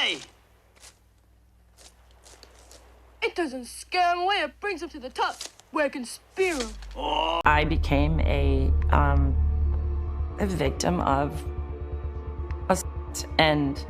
Hey! It doesn't scare him away, it brings him to the top, where I can spear him. I became a victim of assault and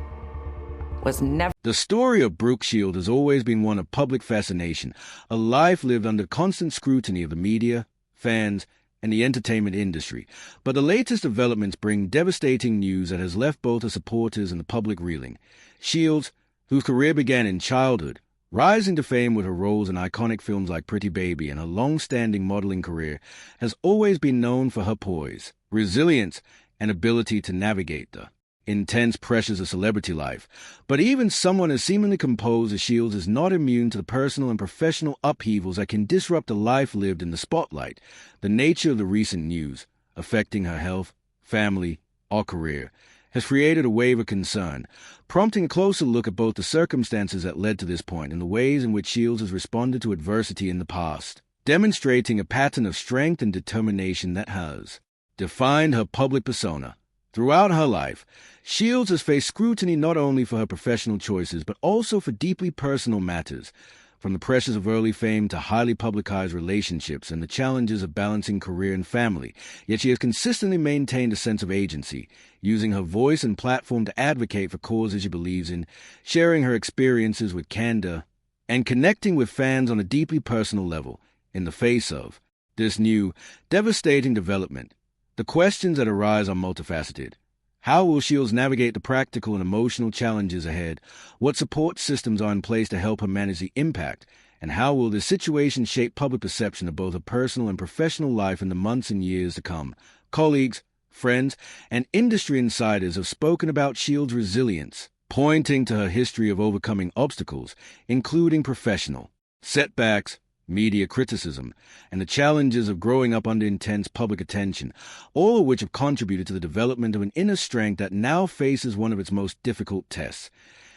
was never... The story of Brooke Shields has always been one of public fascination, a life lived under constant scrutiny of the media, fans, and the entertainment industry. But the latest developments bring devastating news that has left both the supporters and the public reeling. Shields, whose career began in childhood, rising to fame with her roles in iconic films like Pretty Baby and her long-standing modeling career, has always been known for her poise, resilience, and ability to navigate the intense pressures of celebrity life. But even someone as seemingly composed as Shields is not immune to the personal and professional upheavals that can disrupt a life lived in the spotlight. The nature of the recent news, affecting her health, family, or career, has created a wave of concern, prompting a closer look at both the circumstances that led to this point and the ways in which Shields has responded to adversity in the past, demonstrating a pattern of strength and determination that has defined her public persona. Throughout her life, Shields has faced scrutiny not only for her professional choices, but also for deeply personal matters, from the pressures of early fame to highly publicized relationships and the challenges of balancing career and family. Yet she has consistently maintained a sense of agency, using her voice and platform to advocate for causes she believes in, sharing her experiences with candor, and connecting with fans on a deeply personal level. In the face of this new, devastating development, the questions that arise are multifaceted. How will Shields navigate the practical and emotional challenges ahead? What support systems are in place to help her manage the impact? And how will this situation shape public perception of both her personal and professional life in the months and years to come? Colleagues, friends, and industry insiders have spoken about Shields' resilience, pointing to her history of overcoming obstacles, including professional setbacks, media criticism, and the challenges of growing up under intense public attention, all of which have contributed to the development of an inner strength that now faces one of its most difficult tests.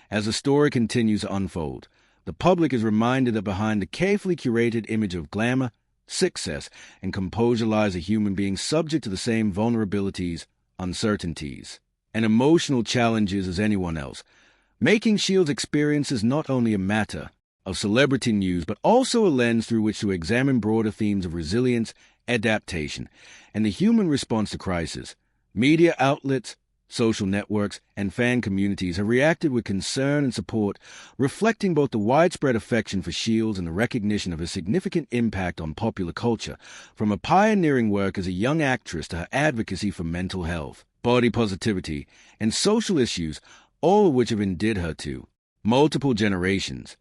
As the story continues to unfold, the public is reminded that behind the carefully curated image of glamour, success, and composure lies a human being subject to the same vulnerabilities, uncertainties, and emotional challenges as anyone else, making Shields' experiences not only a matter of celebrity news, but also a lens through which to examine broader themes of resilience, adaptation, and the human response to crisis. Media outlets, social networks, and fan communities have reacted with concern and support, reflecting both the widespread affection for Shields and the recognition of her significant impact on popular culture, from her pioneering work as a young actress to her advocacy for mental health, body positivity, and social issues, all of which have endeared her to multiple generations.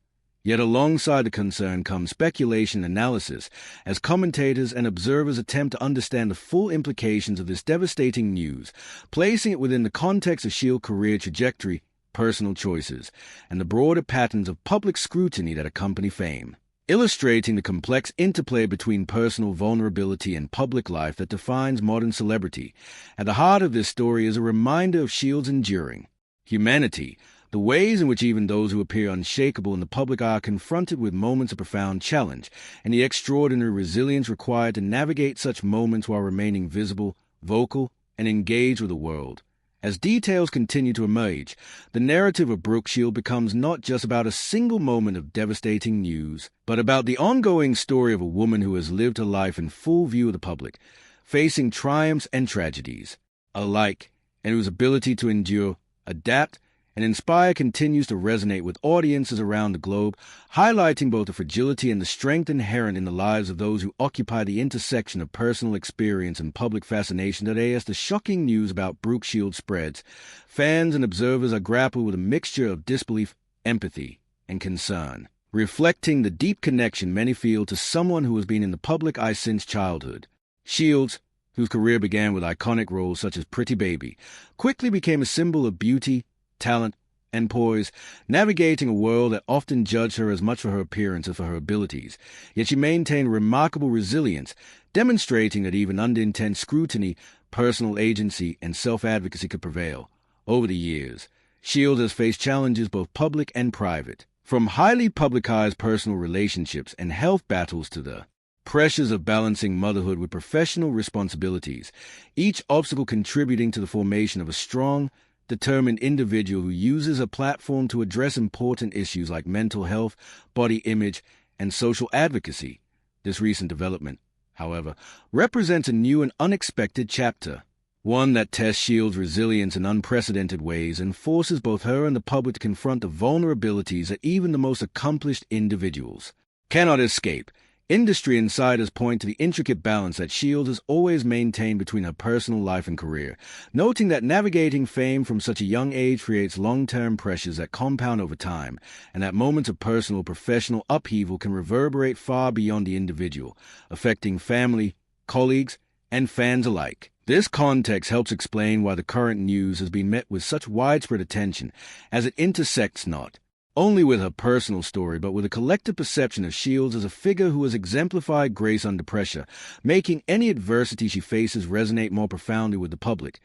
Yet alongside the concern comes speculation and analysis, as commentators and observers attempt to understand the full implications of this devastating news, placing it within the context of Shields' career trajectory, personal choices, and the broader patterns of public scrutiny that accompany fame, illustrating the complex interplay between personal vulnerability and public life that defines modern celebrity. At the heart of this story is a reminder of Shields' enduring humanity, the ways in which even those who appear unshakable in the public eye are confronted with moments of profound challenge, and the extraordinary resilience required to navigate such moments while remaining visible, vocal, and engaged with the world. As details continue to emerge, the narrative of Brooke Shields becomes not just about a single moment of devastating news, but about the ongoing story of a woman who has lived her life in full view of the public, facing triumphs and tragedies alike, and whose ability to endure, adapt, and inspire continues to resonate with audiences around the globe, highlighting both the fragility and the strength inherent in the lives of those who occupy the intersection of personal experience and public fascination. Today, as the shocking news about Brooke Shields spreads, fans and observers are grappled with a mixture of disbelief, empathy, and concern, reflecting the deep connection many feel to someone who has been in the public eye since childhood. Shields, whose career began with iconic roles such as Pretty Baby, quickly became a symbol of beauty, talent, and poise, navigating a world that often judged her as much for her appearance as for her abilities. Yet she maintained remarkable resilience, demonstrating that even under intense scrutiny, personal agency and self-advocacy could prevail. Over the years, Shields has faced challenges both public and private, from highly publicized personal relationships and health battles to the pressures of balancing motherhood with professional responsibilities, each obstacle contributing to the formation of a strong, determined individual who uses a platform to address important issues like mental health, body image, and social advocacy. This recent development, however, represents a new and unexpected chapter, one that tests Shields' resilience in unprecedented ways and forces both her and the public to confront the vulnerabilities that even the most accomplished individuals cannot escape. Industry insiders point to the intricate balance that Shields has always maintained between her personal life and career, noting that navigating fame from such a young age creates long-term pressures that compound over time, and that moments of personal or professional upheaval can reverberate far beyond the individual, affecting family, colleagues, and fans alike. This context helps explain why the current news has been met with such widespread attention, as it intersects not only with her personal story, but with a collective perception of Shields as a figure who has exemplified grace under pressure, making any adversity she faces resonate more profoundly with the public.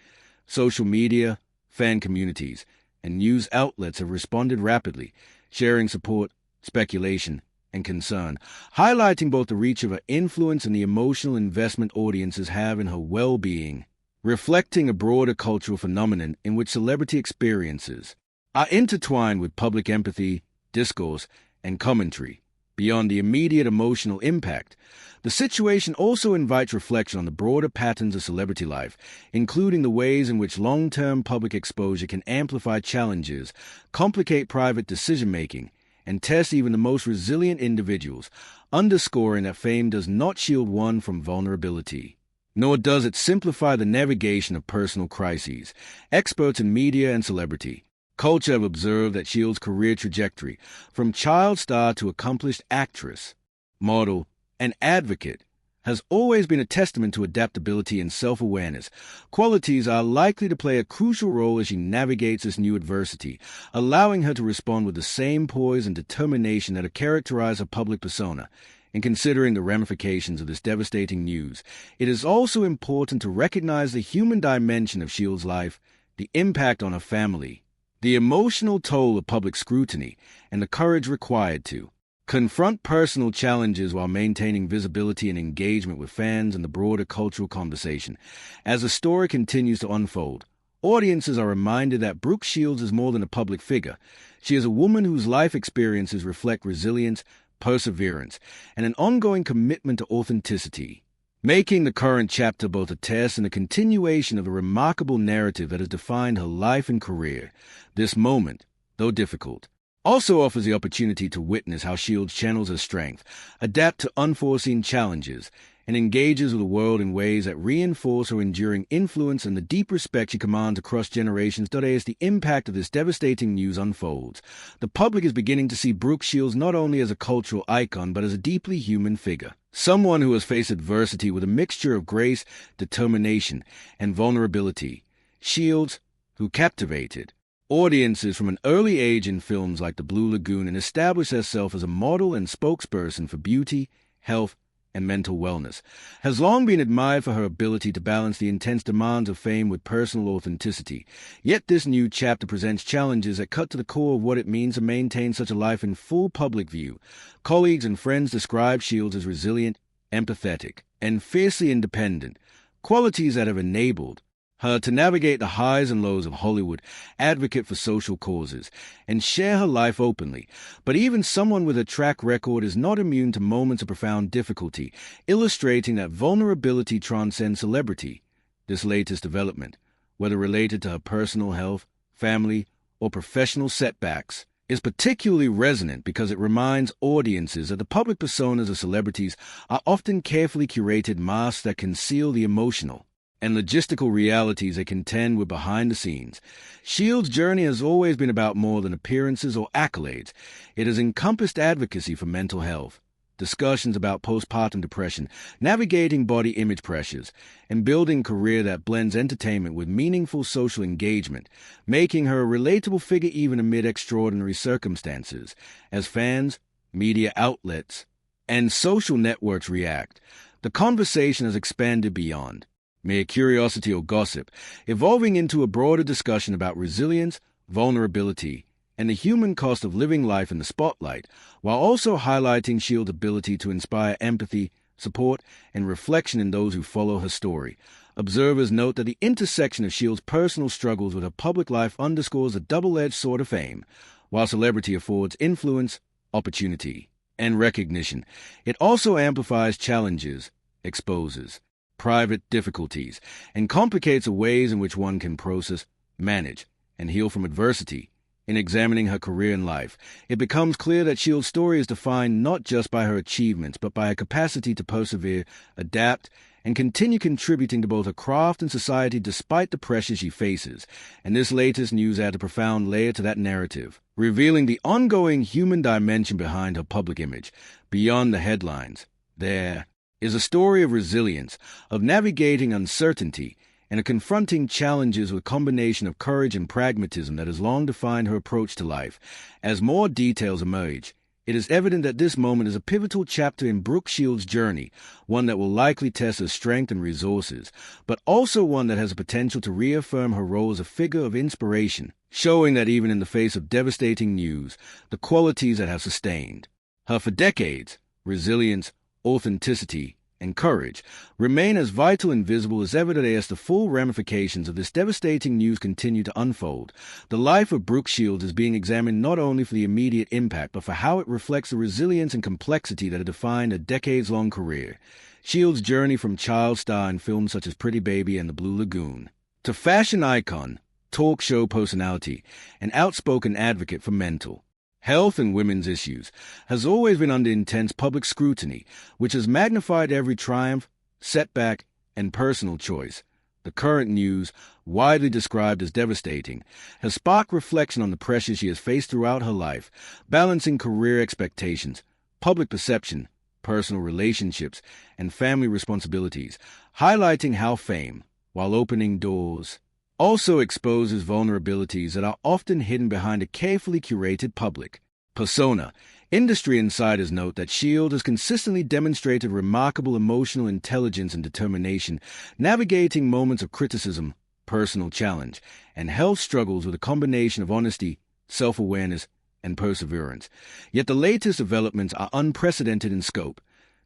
Social media, fan communities, and news outlets have responded rapidly, sharing support, speculation, and concern, highlighting both the reach of her influence and the emotional investment audiences have in her well-being, reflecting a broader cultural phenomenon in which celebrity experiences are intertwined with public empathy, discourse, and commentary. Beyond the immediate emotional impact, the situation also invites reflection on the broader patterns of celebrity life, including the ways in which long-term public exposure can amplify challenges, complicate private decision-making, and test even the most resilient individuals, underscoring that fame does not shield one from vulnerability, nor does it simplify the navigation of personal crises. Experts in media and celebrity culture have observed that Shields' career trajectory, from child star to accomplished actress, model, and advocate, has always been a testament to adaptability and self-awareness. Qualities are likely to play a crucial role as she navigates this new adversity, allowing her to respond with the same poise and determination that have characterized her public persona. In considering the ramifications of this devastating news, it is also important to recognize the human dimension of Shields' life, the impact on her family, the emotional toll of public scrutiny, and the courage required to confront personal challenges while maintaining visibility and engagement with fans and the broader cultural conversation. As the story continues to unfold, audiences are reminded that Brooke Shields is more than a public figure. She is a woman whose life experiences reflect resilience, perseverance, and an ongoing commitment to authenticity, making the current chapter both a test and a continuation of a remarkable narrative that has defined her life and career. This moment, though difficult, also offers the opportunity to witness how Shields channels her strength, adapt to unforeseen challenges, and engages with the world in ways that reinforce her enduring influence and the deep respect she commands across generations. As the impact of this devastating news unfolds, the public is beginning to see Brooke Shields not only as a cultural icon, but as a deeply human figure. Someone who has faced adversity with a mixture of grace, determination, and vulnerability. Shields, who captivated audiences from an early age in films like The Blue Lagoon and established herself as a model and spokesperson for beauty, health, and mental wellness, has long been admired for her ability to balance the intense demands of fame with personal authenticity. Yet this new chapter presents challenges that cut to the core of what it means to maintain such a life in full public view. Colleagues and friends describe Shields as resilient, empathetic, and fiercely independent, qualities that have enabled her to navigate the highs and lows of Hollywood, advocate for social causes, and share her life openly. But even someone with a track record is not immune to moments of profound difficulty, illustrating that vulnerability transcends celebrity. This latest development, whether related to her personal health, family, or professional setbacks, is particularly resonant because it reminds audiences that the public personas of celebrities are often carefully curated masks that conceal the emotional and logistical realities they contend with behind the scenes. Shields' journey has always been about more than appearances or accolades. It has encompassed advocacy for mental health, discussions about postpartum depression, navigating body image pressures, and building a career that blends entertainment with meaningful social engagement, making her a relatable figure even amid extraordinary circumstances. As fans, media outlets, and social networks react, the conversation has expanded beyond mere curiosity or gossip, evolving into a broader discussion about resilience, vulnerability, and the human cost of living life in the spotlight, while also highlighting Shields' ability to inspire empathy, support, and reflection in those who follow her story. Observers note that the intersection of Shields' personal struggles with her public life underscores a double-edged sword of fame. While celebrity affords influence, opportunity, and recognition, it also amplifies challenges, exposes private difficulties, and complicates the ways in which one can process, manage, and heal from adversity. In examining her career and life, it becomes clear that Shields' story is defined not just by her achievements, but by her capacity to persevere, adapt, and continue contributing to both her craft and society despite the pressures she faces. And this latest news adds a profound layer to that narrative, revealing the ongoing human dimension behind her public image. Beyond the headlines, there is a story of resilience, of navigating uncertainty, and of confronting challenges with a combination of courage and pragmatism that has long defined her approach to life. As more details emerge, it is evident that this moment is a pivotal chapter in Brooke Shields' journey, one that will likely test her strength and resources, but also one that has the potential to reaffirm her role as a figure of inspiration, showing that even in the face of devastating news, the qualities that have sustained her for decades, resilience, authenticity, and courage, remain as vital and visible as ever today as the full ramifications of this devastating news continue to unfold. The life of Brooke Shields is being examined not only for the immediate impact, but for how it reflects the resilience and complexity that have defined a decades-long career. Shields' journey from child star in films such as Pretty Baby and The Blue Lagoon, to fashion icon, talk show personality, and outspoken advocate for mental health and women's issues, has always been under intense public scrutiny, which has magnified every triumph, setback, and personal choice. The current news, widely described as devastating, has sparked reflection on the pressures she has faced throughout her life, balancing career expectations, public perception, personal relationships, and family responsibilities, highlighting how fame, while opening doors, also exposes vulnerabilities that are often hidden behind a carefully curated public persona. Industry insiders note that Shields has consistently demonstrated remarkable emotional intelligence and determination, navigating moments of criticism, personal challenge, and health struggles with a combination of honesty, self-awareness, and perseverance. Yet the latest developments are unprecedented in scope,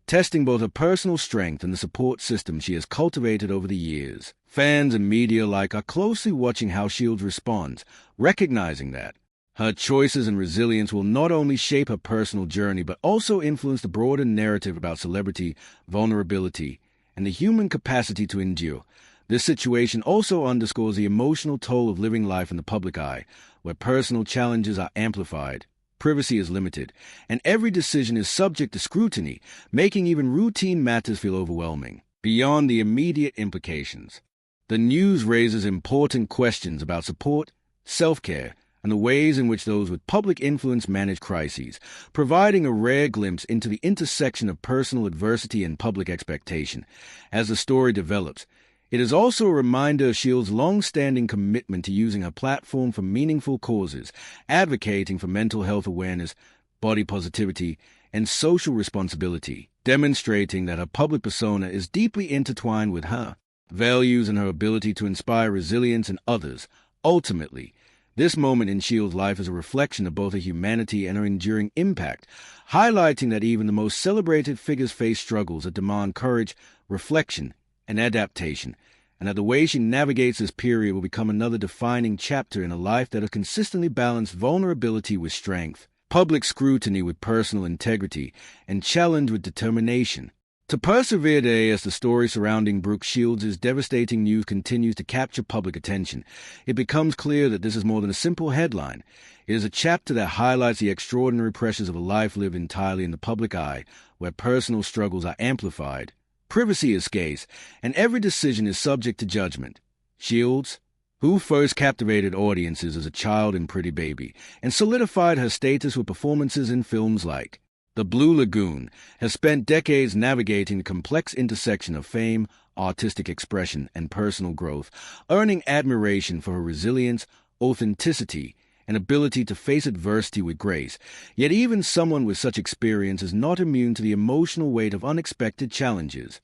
testing both her personal strength and the support system she has cultivated over the years. Fans and media alike are closely watching how Shields responds, recognizing that her choices and resilience will not only shape her personal journey, but also influence the broader narrative about celebrity, vulnerability, and the human capacity to endure. This situation also underscores the emotional toll of living life in the public eye, where personal challenges are amplified, privacy is limited, and every decision is subject to scrutiny, making even routine matters feel overwhelming. Beyond the immediate implications, the news raises important questions about support, self-care, and the ways in which those with public influence manage crises, providing a rare glimpse into the intersection of personal adversity and public expectation. As the story develops, it is also a reminder of Shields' long-standing commitment to using her platform for meaningful causes, advocating for mental health awareness, body positivity, and social responsibility, demonstrating that her public persona is deeply intertwined with her values and her ability to inspire resilience in others. Ultimately, this moment in Shields' life is a reflection of both her humanity and her enduring impact, highlighting that even the most celebrated figures face struggles that demand courage, reflection, and adaptation, and that the way she navigates this period will become another defining chapter in a life that has consistently balanced vulnerability with strength, public scrutiny with personal integrity, and challenge with determination. To persevere today as the story surrounding Brooke Shields' devastating news continues to capture public attention, it becomes clear that this is more than a simple headline. It is a chapter that highlights the extraordinary pressures of a life lived entirely in the public eye, where personal struggles are amplified, privacy is scarce, and every decision is subject to judgment. Shields, who first captivated audiences as a child in Pretty Baby, and solidified her status with performances in films like The Blue Lagoon, has spent decades navigating the complex intersection of fame, artistic expression, and personal growth, earning admiration for her resilience, authenticity, and ability to face adversity with grace. Yet even someone with such experience is not immune to the emotional weight of unexpected challenges.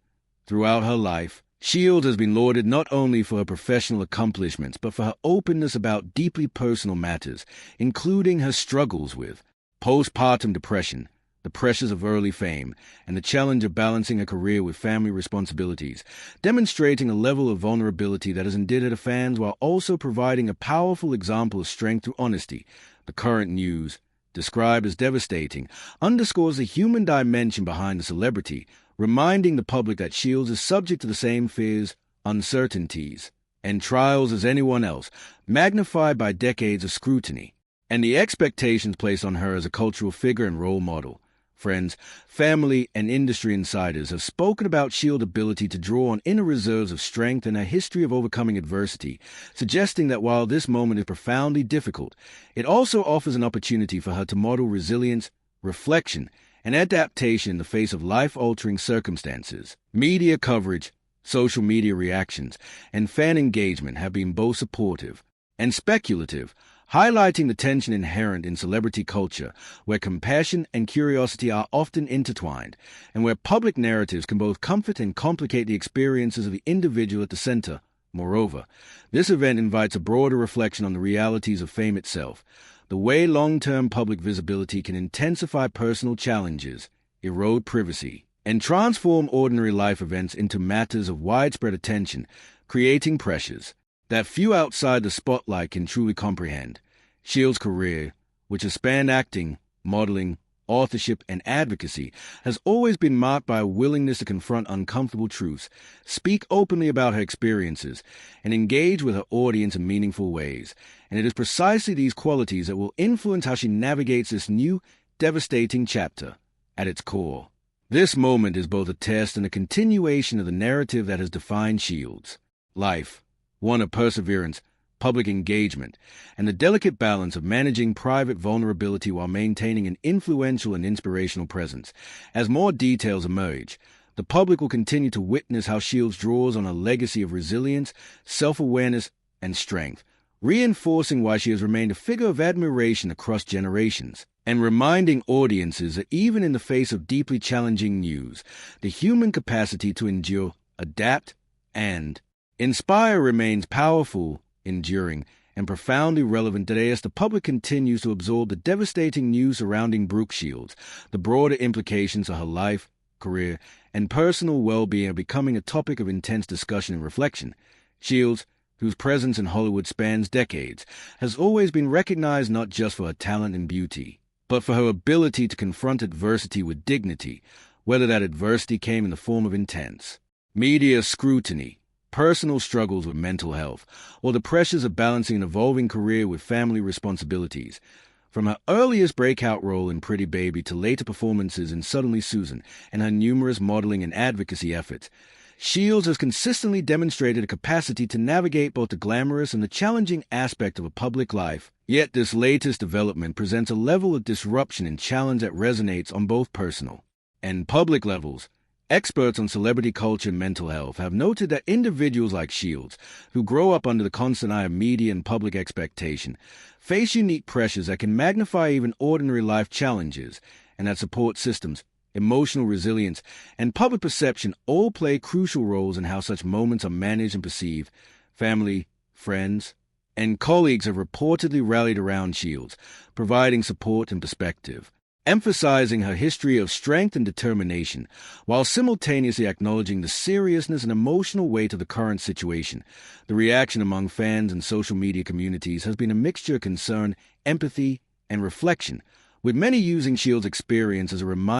Throughout her life, Shields has been lauded not only for her professional accomplishments, but for her openness about deeply personal matters, including her struggles with postpartum depression, the pressures of early fame, and the challenge of balancing a career with family responsibilities, demonstrating a level of vulnerability that has endeared her fans while also providing a powerful example of strength through honesty. The current news, described as devastating, underscores the human dimension behind the celebrity, reminding the public that Shields is subject to the same fears, uncertainties, and trials as anyone else, magnified by decades of scrutiny, and the expectations placed on her as a cultural figure and role model. Friends, family, and industry insiders have spoken about Shield's ability to draw on inner reserves of strength and a history of overcoming adversity, suggesting that while this moment is profoundly difficult, it also offers an opportunity for her to model resilience, reflection, and adaptation in the face of life-altering circumstances. Media coverage, social media reactions, and fan engagement have been both supportive and speculative, highlighting the tension inherent in celebrity culture, where compassion and curiosity are often intertwined, and where public narratives can both comfort and complicate the experiences of the individual at the center. Moreover, this event invites a broader reflection on the realities of fame itself, the way long-term public visibility can intensify personal challenges, erode privacy, and transform ordinary life events into matters of widespread attention, creating pressures that few outside the spotlight can truly comprehend. Shields' career, which has spanned acting, modeling, authorship, and advocacy, has always been marked by a willingness to confront uncomfortable truths, speak openly about her experiences, and engage with her audience in meaningful ways. And it is precisely these qualities that will influence how she navigates this new, devastating chapter. At its core, this moment is both a test and a continuation of the narrative that has defined Shields' life, one of perseverance, public engagement, and the delicate balance of managing private vulnerability while maintaining an influential and inspirational presence. As more details emerge, the public will continue to witness how Shields draws on a legacy of resilience, self-awareness, and strength, reinforcing why she has remained a figure of admiration across generations, and reminding audiences that even in the face of deeply challenging news, the human capacity to endure, adapt, and inspire remains powerful, enduring, and profoundly relevant today as the public continues to absorb the devastating news surrounding Brooke Shields. The broader implications of her life, career, and personal well-being are becoming a topic of intense discussion and reflection. Shields, whose presence in Hollywood spans decades, has always been recognized not just for her talent and beauty, but for her ability to confront adversity with dignity, whether that adversity came in the form of intense media scrutiny, personal struggles with mental health, or the pressures of balancing an evolving career with family responsibilities. From her earliest breakout role in Pretty Baby to later performances in Suddenly Susan and her numerous modeling and advocacy efforts, Shields has consistently demonstrated a capacity to navigate both the glamorous and the challenging aspect of a public life. Yet this latest development presents a level of disruption and challenge that resonates on both personal and public levels. Experts on celebrity culture and mental health have noted that individuals like Shields, who grow up under the constant eye of media and public expectation, face unique pressures that can magnify even ordinary life challenges, and that support systems, emotional resilience, and public perception all play crucial roles in how such moments are managed and perceived. Family, friends, and colleagues have reportedly rallied around Shields, providing support and perspective, emphasizing her history of strength and determination, while simultaneously acknowledging the seriousness and emotional weight of the current situation. The reaction among fans and social media communities has been a mixture of concern, empathy, and reflection, with many using Shields' experience as a reminder